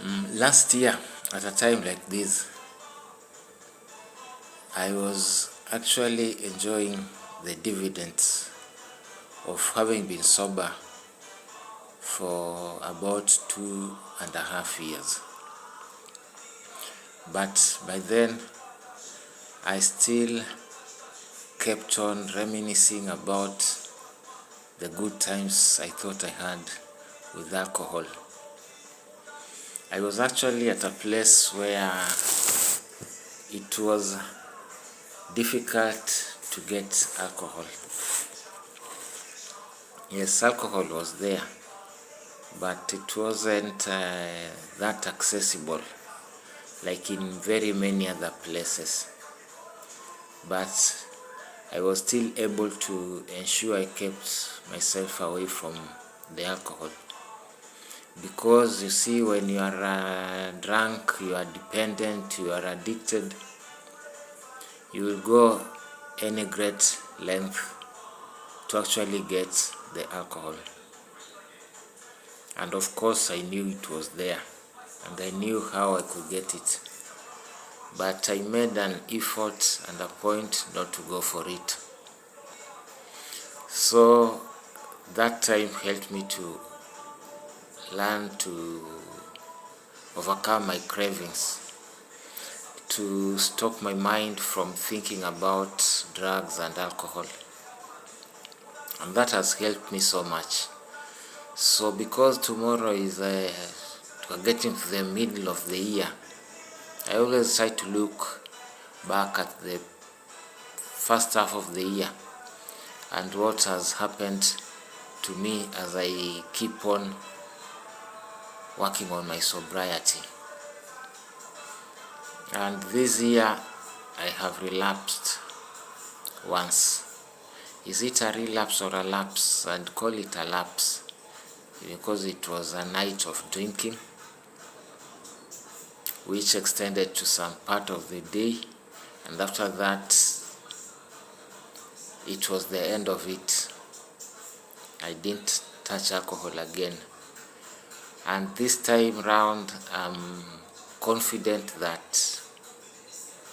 Last year, at a time like this, I was actually enjoying the dividends of having been sober for about 2.5 years. But by then, I still kept on reminiscing about the good times I thought I had with alcohol. I was actually at a place where it was difficult to get alcohol. Yes, alcohol was there, but it wasn't that accessible like in very many other places. But I was still able to ensure I kept myself away from the alcohol. Because you see, when you are drunk, you are dependent, you are addicted, you will go any great length to actually get the alcohol. And of course, I knew it was there, and I knew how I could get it. But I made an effort and a point not to go for it. So that time helped me to learn to overcome my cravings, to stop my mind from thinking about drugs and alcohol. And that has helped me so much. So because tomorrow is we're getting to the middle of the year, I always try to look back at the first half of the year and what has happened to me as I keep on working on my sobriety. And this year I have relapsed once. Is it a relapse or a lapse? I'd call it a lapse because it was a night of drinking which extended to some part of the day, and after that it was the end of it. I didn't touch alcohol again, and this time round I'm confident that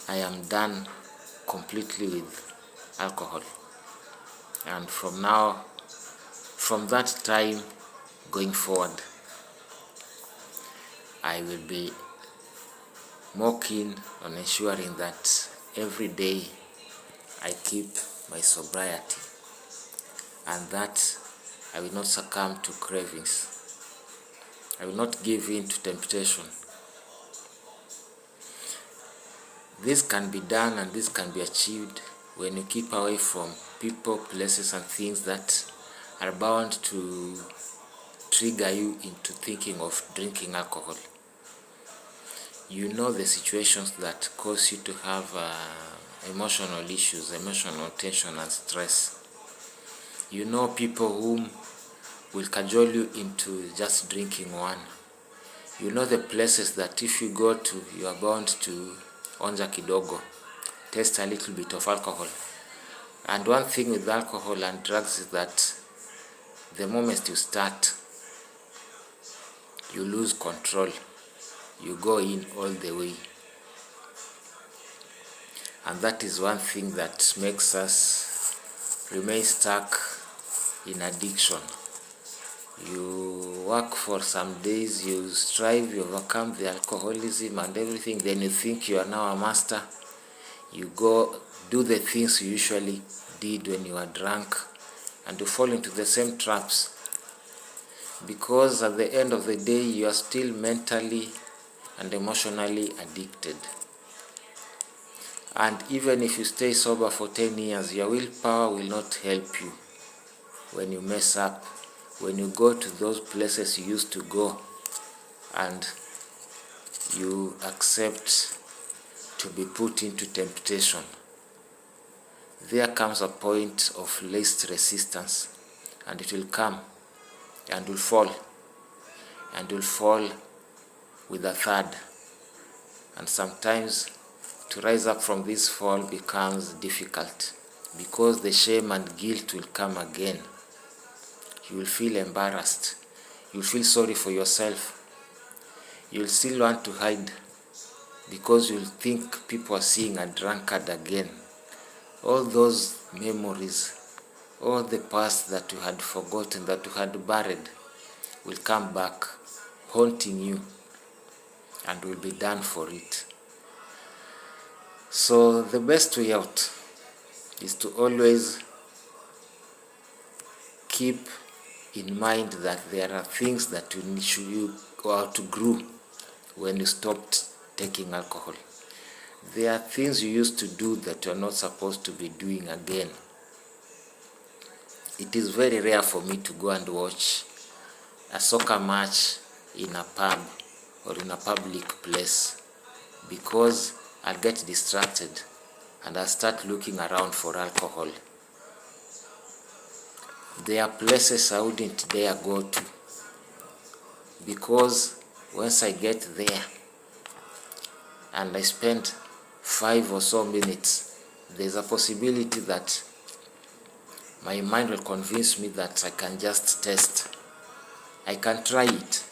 I am done completely with alcohol. And from that time going forward, I will be more keen on ensuring that every day I keep my sobriety and that I will not succumb to cravings. I will not give in to temptation. This can be done and this can be achieved when you keep away from people, places, and things that are bound to trigger you into thinking of drinking alcohol. You know the situations that cause you to have emotional issues, emotional tension and stress. You know people whom will cajole you into just drinking one. You know the places that if you go to, you are bound to onja kidogo, taste a little bit of alcohol. And one thing with alcohol and drugs is that the moment you start, you lose control. You go in all the way. And that is one thing that makes us remain stuck in addiction. You work for some days, you strive, you overcome the alcoholism and everything, then you think you are now a master. You go do the things you usually did when you were drunk, and you fall into the same traps, because at the end of the day you are still mentally and emotionally addicted. And even if you stay sober for 10 years, your willpower will not help you when you mess up, when you go to those places you used to go and you accept to be put into temptation. There comes a point of least resistance, and it will come and will fall, and will fall with a third. And sometimes to rise up from this fall becomes difficult because the shame and guilt will come again. You will feel embarrassed. You will feel sorry for yourself. you'll still want to hide because you'll think people are seeing a drunkard again. All those memories, all the past that you had forgotten, that you had buried, will come back haunting you and will be done for it. So the best way out is to always keep in mind that there are things that you go out to grow when you stopped taking alcohol. There are things you used to do that you're not supposed to be doing again. It is very rare for me to go and watch a soccer match in a pub or in a public place because I'll get distracted and I'll start looking around for alcohol. There are places I wouldn't dare go to because once I get there and I spend 5 or so minutes, there's a possibility that my mind will convince me that I can just test. I can try it.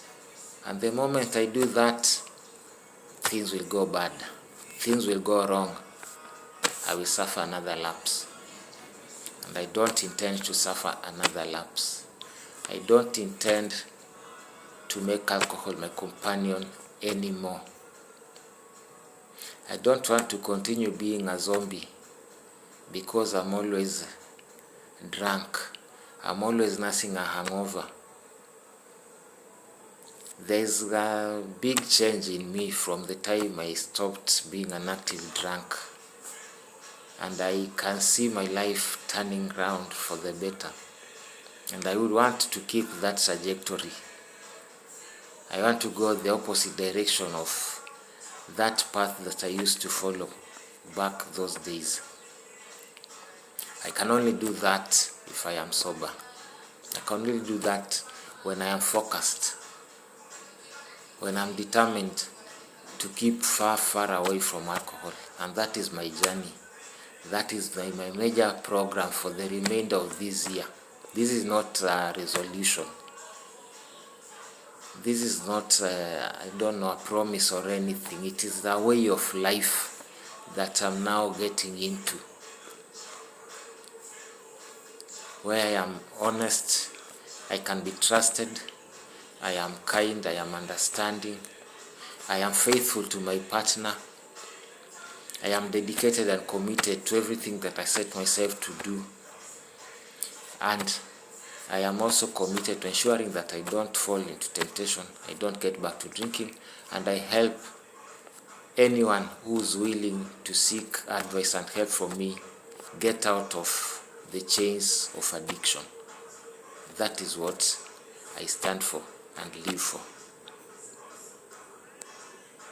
And the moment I do that, things will go bad. Things will go wrong. I will suffer another lapse. And I don't intend to suffer another lapse. I don't intend to make alcohol my companion anymore. I don't want to continue being a zombie because I'm always drunk. I'm always nursing a hangover. There's a big change in me from the time I stopped being an active drunk. And I can see my life turning around for the better. And I would want to keep that trajectory. I want to go the opposite direction of that path that I used to follow back those days. I can only do that if I am sober. I can only do that when I am focused, when I'm determined to keep far, far away from alcohol. And that is my journey. That is my major program for the remainder of this year. This is not a resolution. This is not, a promise or anything. It is the way of life that I'm now getting into, where I am honest, I can be trusted, I am kind, I am understanding, I am faithful to my partner, I am dedicated and committed to everything that I set myself to do, and I am also committed to ensuring that I don't fall into temptation, I don't get back to drinking, and I help anyone who's willing to seek advice and help from me get out of the chains of addiction. That is what I stand for and live for.